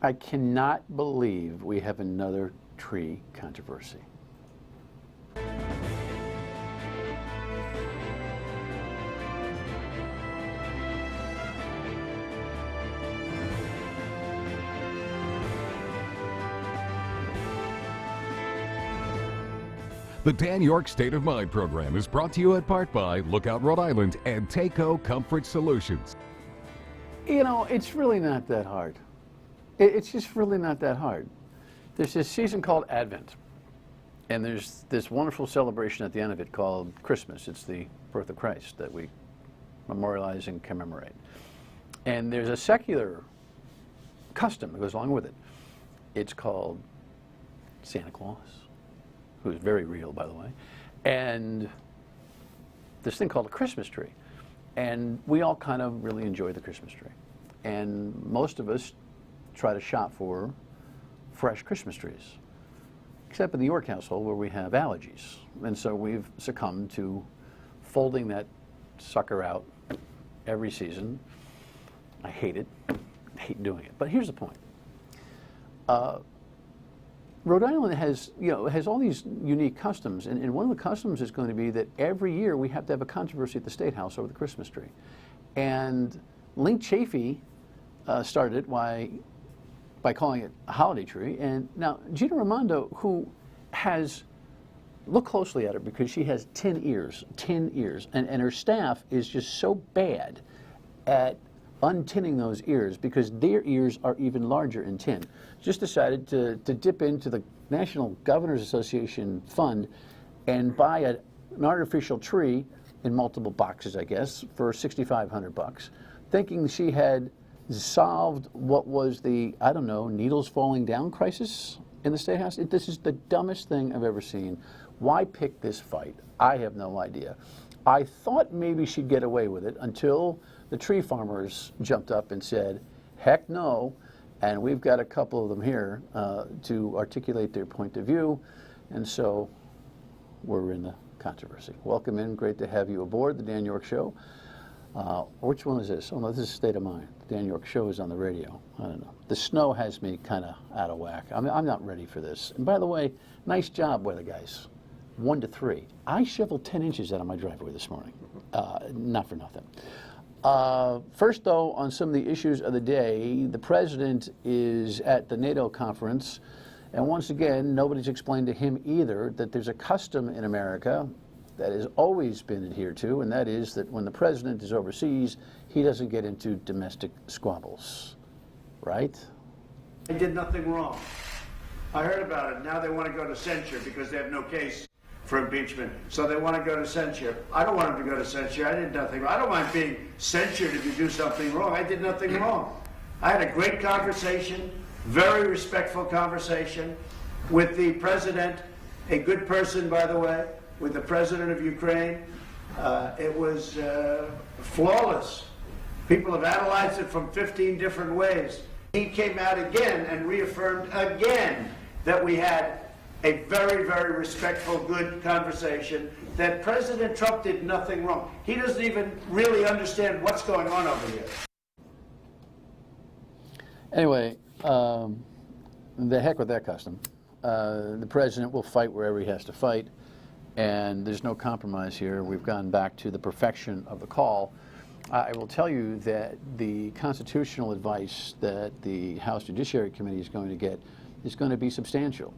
I cannot believe we have another tree controversy. The Dan York State of Mind program is brought to you in part by Lookout Rhode Island and Taco Comfort Solutions. You know, it's really not that hard. It's just really not that hard. There's this season called Advent, and there's this wonderful celebration at the end of it called Christmas. It's the birth of Christ that we memorialize and commemorate. And there's a secular custom that goes along with it. It's called Santa Claus, who's very real, by the way, and this thing called a Christmas tree. And we all kind of really enjoy the Christmas tree. And most of us try to shop for fresh Christmas trees, except in the York household where we have allergies. And so we've succumbed to folding that sucker out every season. I hate it. I hate doing it. But here's the point. Rhode Island has all these unique customs, and one of the customs is going to be that every year we have to have a controversy at the State House over the Christmas tree. And Link Chafee started it by calling it a holiday tree. And now Gina Raimondo, who has, look closely at her because she has 10 ears, and her staff is just so bad at untinning those ears because their ears are even larger in tin. Just decided to dip into the National Governors Association fund and buy an artificial tree in multiple boxes, I guess, for $6,500, thinking she had solved what was the, I don't know, needles falling down crisis in the State House. This is the dumbest thing I've ever seen. Why pick this fight? I have no idea. I thought maybe she'd get away with it until the tree farmers jumped up and said, heck no, and we've got a couple of them here to articulate their point of view, and so we're in the controversy. Welcome in, great to have you aboard the Dan York Show. Which one is this? Oh no, this is State of Mind. The Dan York Show is on the radio. I don't know. The snow has me kind of out of whack. I'm not ready for this. And by the way, nice job, weather guys. 1 to 3. I shoveled 10 inches out of my driveway this morning. Not for nothing. First, though, on some of the issues of the day, the president is at the NATO conference, and once again, nobody's explained to him either that there's a custom in America that has always been adhered to, and that is that when the president is overseas, he doesn't get into domestic squabbles, right? I did nothing wrong. I heard about it. Now they want to go to censure because they have no case for impeachment. So they want to go to censure. I don't want them to go to censure. I did nothing wrong. I don't mind being censured if you do something wrong. I did nothing wrong. I had a great conversation, very respectful conversation with the president, a good person, by the way, with the president of Ukraine. It was flawless. People have analyzed it from 15 different ways. He came out again and reaffirmed again that we had a very, very respectful, good conversation, that President Trump did nothing wrong. He doesn't even really understand what's going on over here. Anyway, the heck with that custom. The president will fight wherever he has to fight, and there's no compromise here. We've gone back to the perfection of the call. I will tell you that the constitutional advice that the House Judiciary Committee is going to get is going to be substantial.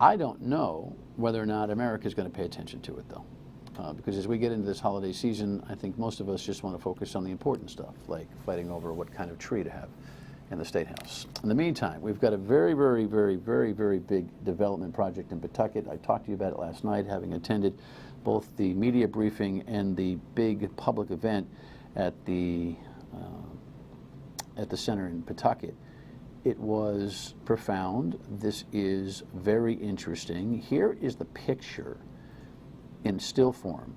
I don't know whether or not America is going to pay attention to it, though, because as we get into this holiday season, I think most of us just want to focus on the important stuff, like fighting over what kind of tree to have in the State House. In the meantime, we've got a very, very, very, very, very big development project in Pawtucket. I talked to you about it last night, having attended both the media briefing and the big public event at the center in Pawtucket. It was profound. This is very interesting. Here is the picture in still form.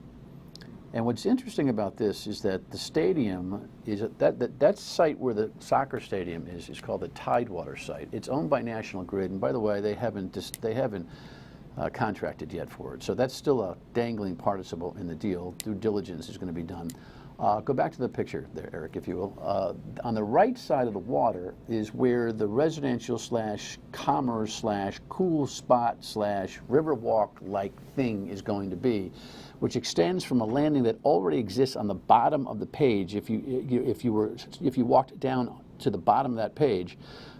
And what's interesting about this is that the stadium is that site where the soccer stadium is called the Tidewater site. It's owned by National Grid, and by the way, they haven't contracted yet for it. So that's still a dangling participle in the deal. Due diligence is going to be done Go back to the picture there, Eric, if you will. On the right side of the water is where the residential slash commerce slash cool spot slash riverwalk-like thing is going to be, which extends from a landing that already exists on the bottom of the page. If you walked down to the bottom of that page,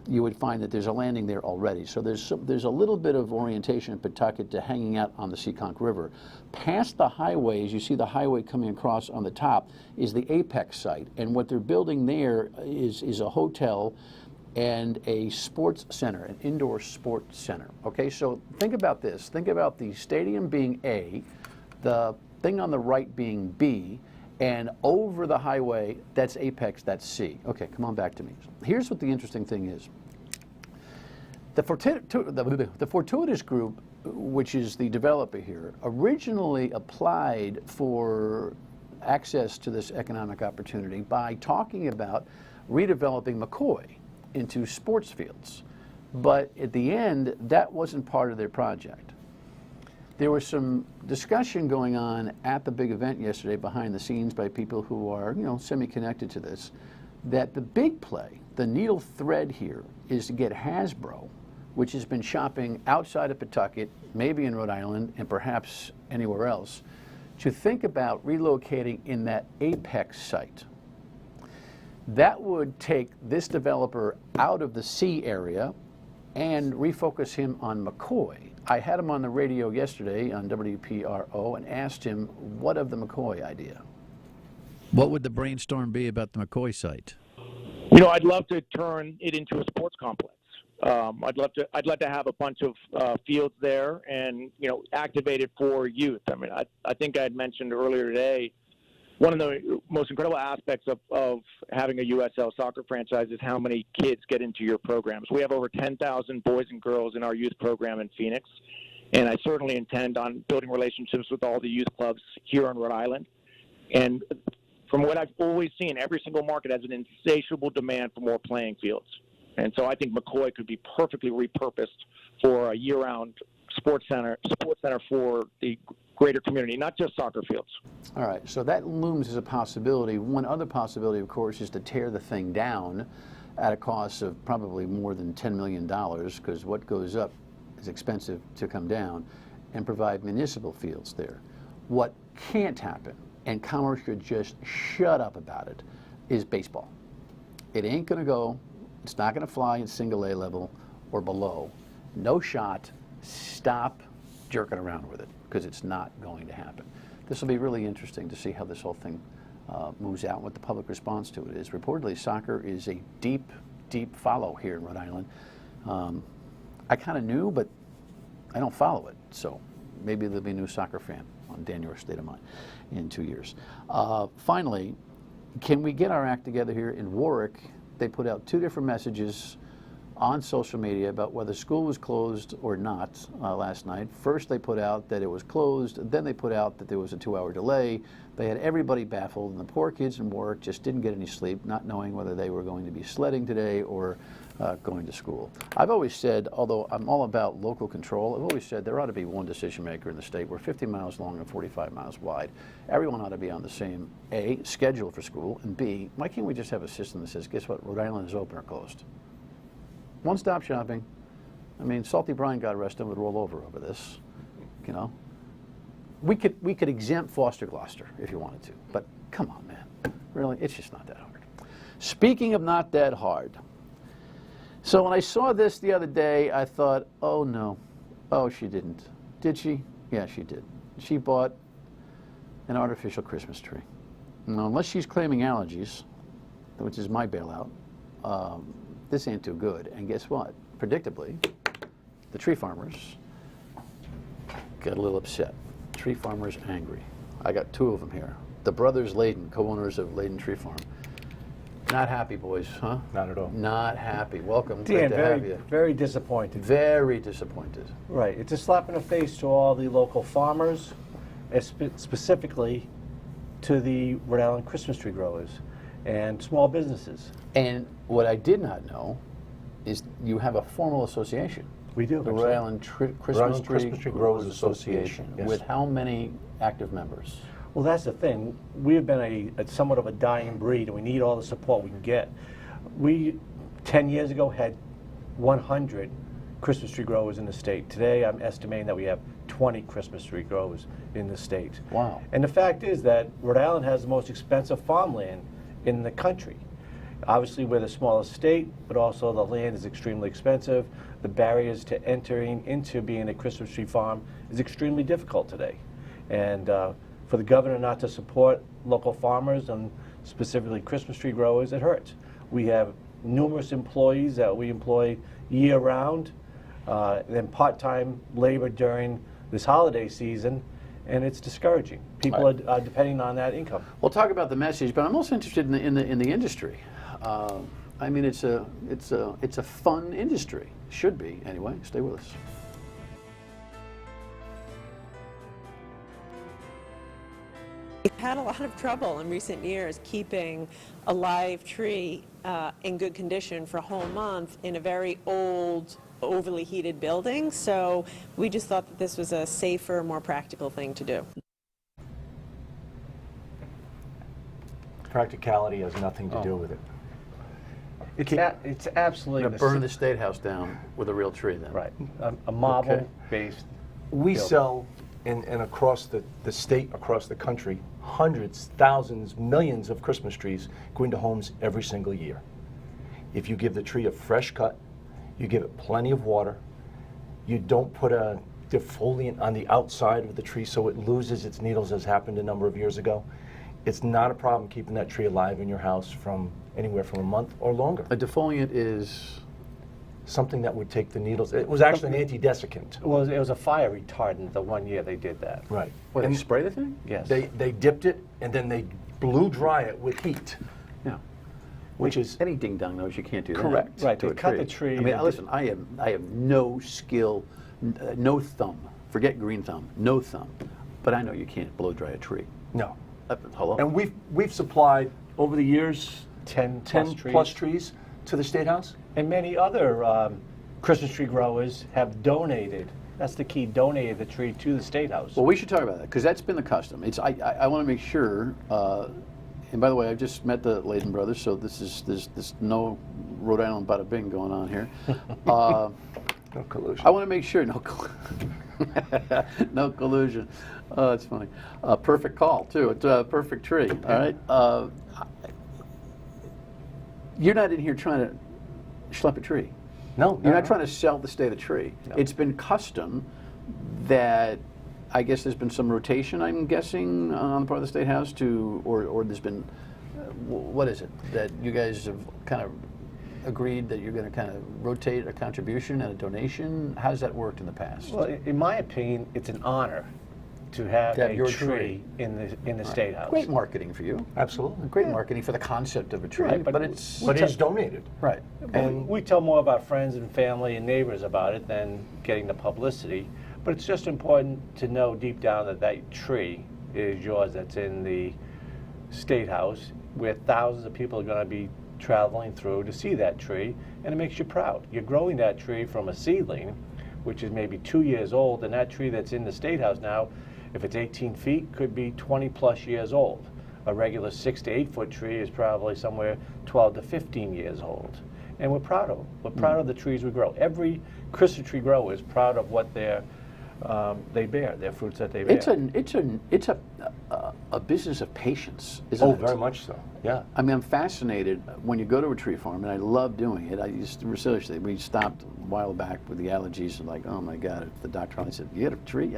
you would find that there's a landing there already. So there's a little bit of orientation in Pawtucket to hanging out on the Seekonk River. Past the highway, as you see the highway coming across on the top, is the Apex site. And what they're building there is a hotel and a sports center, an indoor sports center. Okay, so think about this. Think about the stadium being A, the thing on the right being B, and over the highway, that's Apex, that's C. Okay, come on back to me. Here's what the interesting thing is. The Fortuitous Group, which is the developer here, originally applied for access to this economic opportunity by talking about redeveloping McCoy into sports fields. But at the end, that wasn't part of their project. There was some discussion going on at the big event yesterday behind the scenes by people who are, semi-connected to this, that the big play, the needle thread here, is to get Hasbro, which has been shopping outside of Pawtucket, maybe in Rhode Island, and perhaps anywhere else, to think about relocating in that Apex site. That would take this developer out of the C area and refocus him on McCoy. I had him on the radio yesterday on WPRO and asked him, what of the McCoy idea? What would the brainstorm be about the McCoy site? I'd love to turn it into a sports complex. I'd love to have a bunch of fields there and, activated for youth. I mean, I think I had mentioned earlier today, one of the most incredible aspects of having a USL soccer franchise is how many kids get into your programs. We have over 10,000 boys and girls in our youth program in Phoenix, and I certainly intend on building relationships with all the youth clubs here in Rhode Island. And from what I've always seen, every single market has an insatiable demand for more playing fields. And so I think McCoy could be perfectly repurposed for a year-round sports center for the greater community, not just soccer fields. All right, so that looms as a possibility. One other possibility, of course, is to tear the thing down at a cost of probably more than $10 million, because what goes up is expensive to come down, and provide municipal fields there. What can't happen, and Commerce should just shut up about it, is baseball. It ain't going to go. It's not going to fly in single A level or below. No shot. Stop jerking around with it, because it's not going to happen. This will be really interesting to see how this whole thing moves out and what the public response to it is. Reportedly, soccer is a deep, deep follow here in Rhode Island. I kind of knew, but I don't follow it, so maybe there'll be a new soccer fan on Dan York's State of Mind in 2 years. Finally, can we get our act together here in Warwick? They put out two different messages on social media about whether school was closed or not last night. First they put out that it was closed, then they put out that there was a 2-hour delay. They had everybody baffled, and the poor kids in Warwick just didn't get any sleep, not knowing whether they were going to be sledding today or going to school. I've always said, although I'm all about local control, I've always said there ought to be one decision maker in the state. We're 50 miles long and 45 miles wide. Everyone ought to be on the same, A, schedule for school, and B, why can't we just have a system that says, guess what, Rhode Island is open or closed? One-stop shopping. I mean, Salty Brian got arrested and would roll over this, We could exempt Foster Gloucester if you wanted to, but come on, man. Really, it's just not that hard. Speaking of not that hard, so when I saw this the other day, I thought, oh no. Oh, she didn't. Did she? Yeah, she did. She bought an artificial Christmas tree. Now, unless she's claiming allergies, which is my bailout, this ain't too good. And guess what? Predictably, the tree farmers got a little upset. Tree farmers angry. I got two of them here. The brothers Leyden, co-owners of Leyden Tree Farm. Not happy, boys, huh? Not at all. Not happy. Welcome. Dan, Great to have you. very disappointed. Very disappointed. Right. It's a slap in the face to all the local farmers, specifically to the Rhode Island Christmas tree growers and small businesses. And what I did not know is you have a formal association. We do. The Rhode Island Christmas Tree Growers Association. Yes. With how many active members? Well, that's the thing. We've been a somewhat of a dying breed, and we need all the support we can get. We, 10 years ago, had 100 Christmas tree growers in the state. Today, I'm estimating that we have 20 Christmas tree growers in the state. Wow. And the fact is that Rhode Island has the most expensive farmland in the country. Obviously, we're the smallest state, but also the land is extremely expensive. The barriers to entering into being a Christmas tree farm is extremely difficult today. And for the governor not to support local farmers and specifically Christmas tree growers, it hurts. We have numerous employees that we employ year-round, then part-time labor during this holiday season, and it's discouraging. People are depending on that income. We'll talk about the message, but I'm also interested in the industry. I mean, it's a fun industry. Should be anyway. Stay with us. We've had a lot of trouble in recent years keeping a live tree in good condition for a whole month in a very old, overly heated building. So we just thought that this was a safer, more practical thing to do. Practicality has nothing to do with it. It's absolutely You're going to burn the State House down with a real tree then. right. A marble-based. We Bill. sell, and across the state, across the country, hundreds, thousands, millions of Christmas trees go into homes every single year. If you give the tree a fresh cut, you give it plenty of water, you don't put a defoliant on the outside of the tree so it loses its needles, as happened a number of years ago, it's not a problem keeping that tree alive in your house from anywhere from a month or longer. A defoliant is Something that would take the needles. It was actually an anti-desiccant. Well, it was a fire retardant the one year they did that. Right. what? And They spray the thing? Yes. they dipped it and then they blew dry it with heat, Yeah. which is Any ding dong knows you can't do that. Correct. Right, to they a cut tree. the tree I mean, and listen, I have no skill, no thumb. Forget green thumb, no thumb. But I know you can't blow dry a tree. no. Hello. And we've supplied over the years 10 plus trees to the State House. And many other Christmas tree growers have donated. That's the key, donated the tree to the State House. Well, we should talk about that because that's been the custom. I want to make sure. And by the way, I've just met the Leyden brothers, so there's no Rhode Island bada bing going on here. No collusion. I want to make sure no collusion. Oh, it's funny. Perfect call too. It's a perfect tree. All right. You're not in here trying to schlep a tree. No, You're not trying to sell the state of tree. No. It's been custom that I guess there's been some rotation, I'm guessing, on the part of the State House or there's been, what is it, that you guys have kind of agreed that you're going to kind of rotate a contribution and a donation? How's that worked in the past? Well, in my opinion, it's an honor to have a your tree in the State House. Great marketing for you. Absolutely. Great marketing for the concept of a tree, Right, but it's But it's donated. right. And we tell more about friends and family and neighbors about it than getting the publicity. But it's just important to know deep down that that tree is yours, that's in the State House, where thousands of people are going to be traveling through to see that tree, and it makes you proud. You're growing that tree from a seedling, which is maybe 2 years old, and that tree that's in the State House now, if it's 18 feet, could be 20 plus years old. A regular 6 to 8 foot tree is probably somewhere 12 to 15 years old. And we're proud of them. We're proud of the trees we grow. Every Christmas tree grower is proud of what they bear, their fruits that they bear. It's a business of patience, isn't Oh, it? very much so. Yeah. I mean, I'm fascinated when you go to a tree farm, and I love doing it. I used to, seriously, we stopped a while back with the allergies, and like, oh my God, the doctor finally said, you got a tree?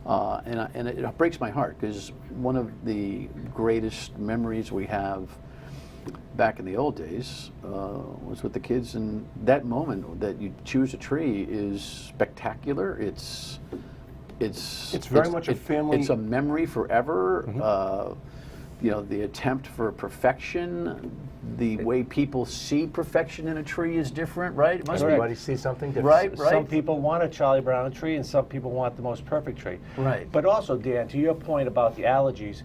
And it breaks my heart, because one of the greatest memories we have back in the old days was with the kids, and that moment that you choose a tree is spectacular. It's very much a family- It's a memory forever. You know, the attempt for perfection, the way people see perfection in a tree is different, right? It must be. Everybody sees something different. Right. Some people want a Charlie Brown tree, and some people want the most perfect tree. Right. But also, Dan, to your point about the allergies,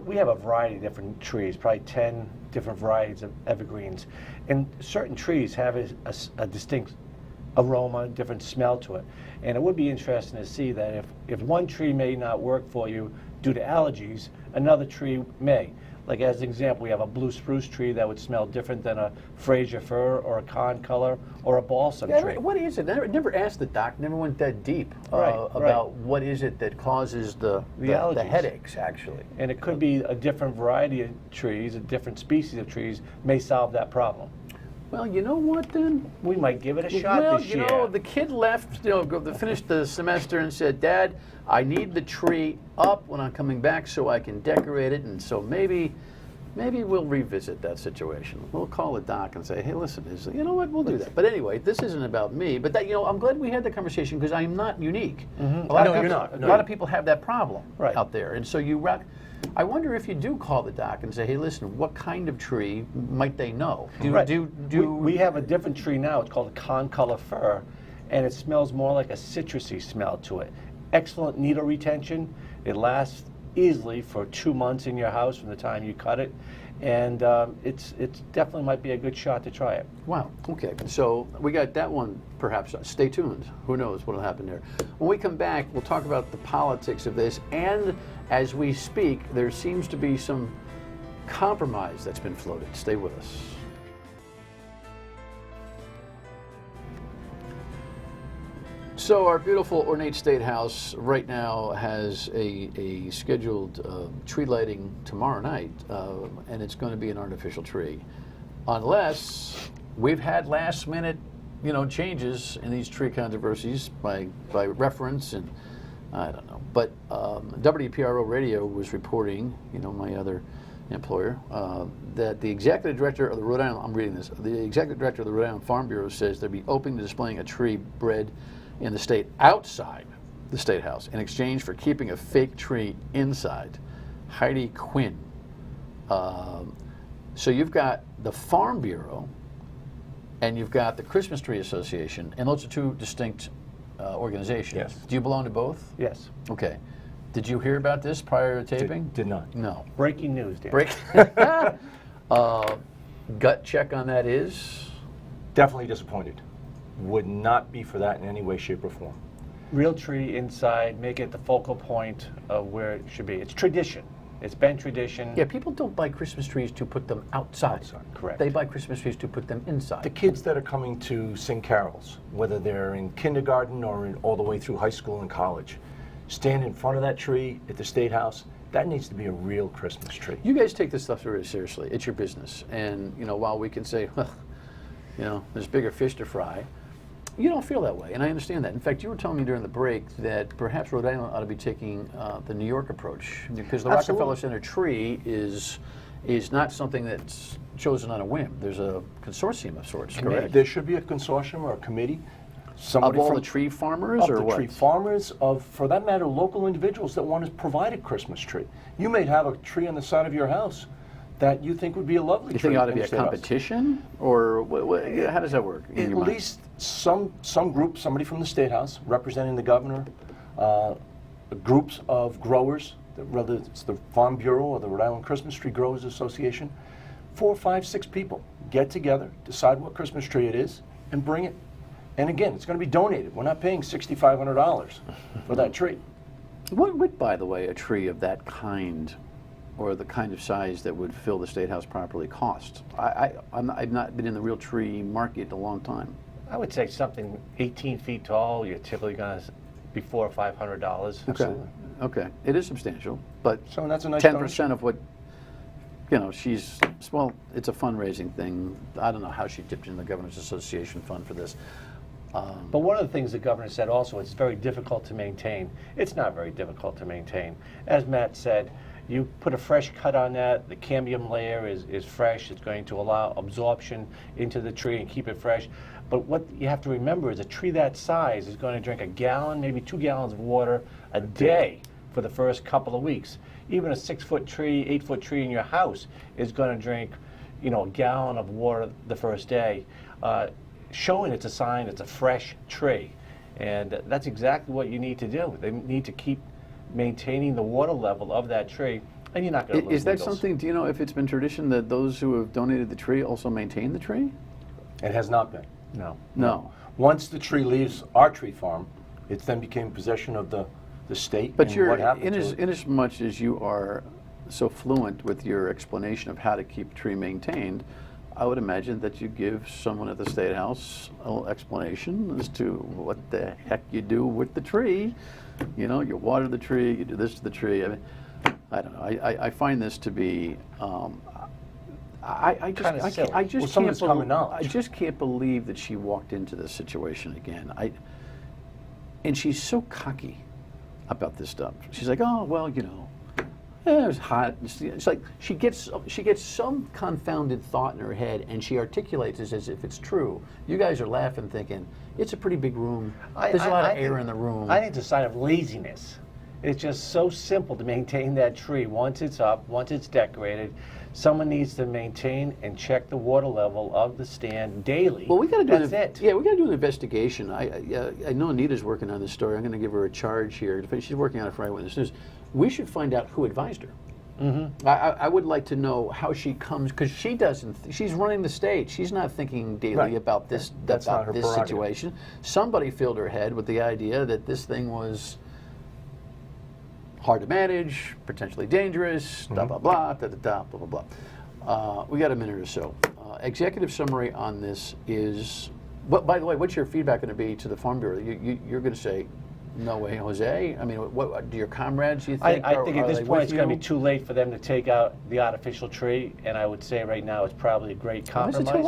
we have a variety of different trees, probably 10 different varieties of evergreens, and certain trees have a distinct aroma, different smell to it. And it would be interesting to see that if one tree may not work for you due to allergies, another tree may. Like as an example, we have a blue spruce tree that would smell different than a Fraser fir or a concolor or a balsam tree. What is it? I never asked the doc, never went that deep Right. what is it that causes the allergies. headaches, actually. And it could be a different variety of trees, a different species of trees may solve that problem. Well, you know what then? We might give it a shot Well, this you year. know, the kid left, finished the semester and said, Dad, I need the tree up when I'm coming back so I can decorate it, and so maybe we'll revisit that situation. We'll call the doc and say, hey, listen, you know what, we'll do that. But anyway, this isn't about me, but that, I'm glad we had the conversation because I'm not unique. Mm-hmm. A lot No, of you're people, not. A No, lot you're- of people have that problem Right. out there, and so I wonder if you do call the doc and say, hey, listen, what kind of tree might they know? Right. We have a different tree now. It's called a concolor fir, and it smells more like a citrusy smell to it. Excellent needle retention. It lasts easily for 2 months in your house from the time you cut it, and it's definitely might be a good shot to try it. Wow, okay, so we got that one perhaps. Stay tuned. Who knows what will happen there. When we come back, we'll talk about the politics of this, and as we speak, there seems to be some compromise that's been floated. Stay with us. So our beautiful ornate State House right now has a scheduled tree lighting tomorrow night, and it's going to be an artificial tree, unless we've had last minute, changes in these tree controversies by reference, and I don't know. But WPRO Radio was reporting, my other employer, that the executive director of the Rhode Island, I'm reading this, the executive director of the Rhode Island Farm Bureau says they'll be open to displaying a tree bred in the state outside the State House in exchange for keeping a fake tree inside. Heidi Quinn. So you've got the Farm Bureau and you've got the Christmas Tree Association, and those are two distinct organizations. Yes. Do you belong to both? Yes. Okay. Did you hear about this prior to taping? Did not. No. Breaking news, Dan. Break. Gut check on that is? Definitely disappointed. Would not be for that in any way, shape, or form. Real tree inside, make it the focal point of where it should be. It's tradition. It's been tradition. Yeah, people don't buy Christmas trees to put them outside. Correct. They buy Christmas trees to put them inside. The kids that are coming to sing carols, whether they're in kindergarten or all the way through high school and college, stand in front of that tree at the State House. That needs to be a real Christmas tree. You guys take this stuff very seriously. It's your business. And, while we can say, there's bigger fish to fry, you don't feel that way, and I understand that. In fact, you were telling me during the break that perhaps Rhode Island ought to be taking the New York approach, because the Absolutely. Rockefeller Center tree is not something that's chosen on a whim. There's a consortium of sorts, correct? There should be a consortium or a committee. Of Somebody all from the tree farmers, of or the what? tree farmers, of, for that matter, local individuals that want to provide a Christmas tree. You may have a tree on the side of your house that you think would be a lovely You tree. think it ought to in be the a State House. competition, or how does that work? in At your mind? least some group, somebody from the State House representing the governor, groups of growers, whether it's the Farm Bureau or the Rhode Island Christmas Tree Growers Association, 4, 5, 6 people get together, decide what Christmas tree it is, and bring it. And again, it's going to be donated. We're not paying $6,500 for that tree. What would, by the way, a tree of that kind, or the kind of size that would fill the State House properly, cost? I've not been in the real tree market in a long time. I would say something 18 feet tall, you're typically going to be $400 or $500. Okay. Okay. It is substantial, but So that's a nice 10% of what, it's a fundraising thing. I don't know how she dipped in the Governor's Association fund for this. But one of the things the governor said also, it's very difficult to maintain. It's not very difficult to maintain. As Matt said, you put a fresh cut on that, the cambium layer is fresh, it's going to allow absorption into the tree and keep it fresh. But what you have to remember is a tree that size is going to drink 1 gallon, maybe 2 gallons of water a day for the first couple of weeks. Even a 6-foot tree, 8-foot tree in your house is going to drink, 1 gallon of water the first day. Showing it's a sign it's a fresh tree. And that's exactly what you need to do. They need to keep maintaining the water level of that tree, and you're not going to lose Is that needles. something, do you know if it's been tradition that those who have donated the tree also maintain the tree? It has not been. No. No. Once the tree leaves our tree farm, it then became possession of the state. But and you're, what happened in as much as you are so fluent with your explanation of how to keep a tree maintained, I would imagine that you give someone at the State House a little explanation as to what the heck you do with the tree. You know, you water the tree, you do this to the tree. I mean, I don't know. I find this to be. I just silly. I just Well, some of can't it's common believe, knowledge. I just can't believe that she walked into this situation again. And she's so cocky about this stuff. She's like, oh well, you know, it was hot. It's like she gets some confounded thought in her head, and she articulates it as if it's true. You guys are laughing, thinking it's a pretty big room. There's a lot of air in the room. I think it's a sign of laziness. It's just so simple to maintain that tree. Once it's up, once it's decorated, someone needs to maintain and check the water level of the stand daily. Well, we got to do That's it. Yeah, we got to do an investigation. I know Anita's working on this story. I'm going to give her a charge here. She's working on it for Eyewitness News. We should find out who advised her. Mm-hmm. I would like to know how she comes, because she doesn't. She's running the state. She's not thinking daily Right. about this That's not her prerogative. situation. Somebody filled her head with the idea that this thing was hard to manage, potentially dangerous, blah blah blah, da da da, blah blah blah. We got a minute or so. Executive summary on this is. By the way, what's your feedback going to be to the Farm Bureau? You're going to say, no way, Jose? I mean, what do your comrades, you think? I think at this point it's going to be too too late for them to take out the artificial tree, and I would say right now it's probably a great compromise. Is it too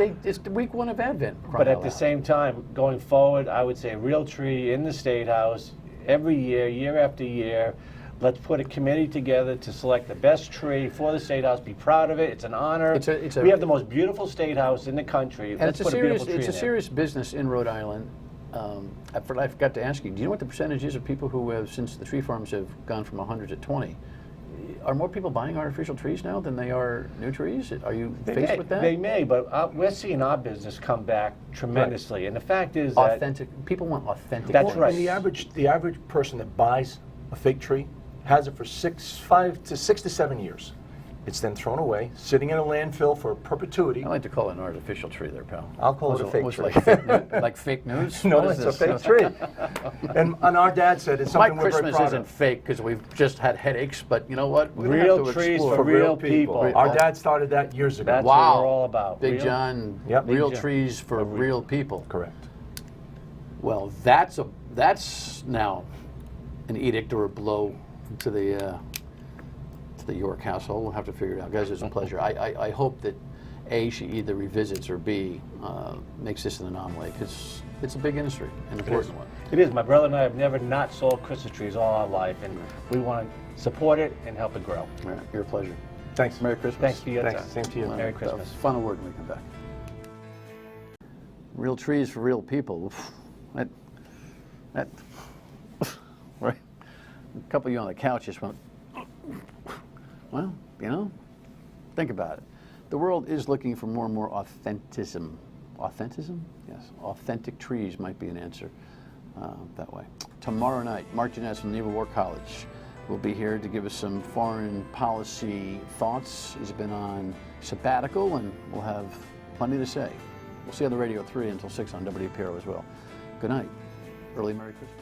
late? It's week 1 of Advent. But at the same time, going forward, I would say a real tree in the State House every year, year after year. Let's put a committee together to select the best tree for the State House. Be proud of it. It's an honor. We have the most beautiful State House in the country. And Let's put a beautiful tree it's a in there. serious business in Rhode Island. I forgot to ask you, do you know what the percentage is of people who have, since the tree farms have gone from 100 to 20, are more people buying artificial trees now than they are new trees? Are you faced with that? They may, but we're seeing our business come back tremendously. Right. And the fact is authentic. People want authentic. That's ones. right. And the average person that buys a fake tree has it for 6 to 7 years. It's then thrown away, sitting in a landfill for perpetuity. I like to call it an artificial tree there, pal. I'll call it a fake tree. Like fake news? No, What is it's a this? fake tree. And our dad said it's something My we're very Christmas proud isn't of. fake because we've just had headaches, but you know what? We're gonna Real have to trees explore. for real people. Our dad started that years ago. That's Wow. what we're all about. Big Real- John, Yep. real Big John. trees for real people. Correct. Well, that's now an edict or a blow to the York household. We'll have to figure it out. Guys, it was a pleasure. I hope that A, she either revisits or B, makes this an anomaly, because it's a big industry, an important one. It is. My brother and I have never not sold Christmas trees all our life, and we want to support it and help it grow. All right, your pleasure. Thanks. Merry Christmas. Thanks for your Thanks. time. Same to you. Merry Christmas. Final word when we come back. Real trees for real people. Oof. That, right? A couple of you on the couch just went, well, you know, think about it. The world is looking for more and more authenticism. Authentism? Yes. Authentic trees might be an answer that way. Tomorrow night, Mark Janess from Naval War College will be here to give us some foreign policy thoughts. He's been on sabbatical, and we'll have plenty to say. We'll see you on the radio at 3 until 6 on WPRO as well. Good night. Early Merry Christmas.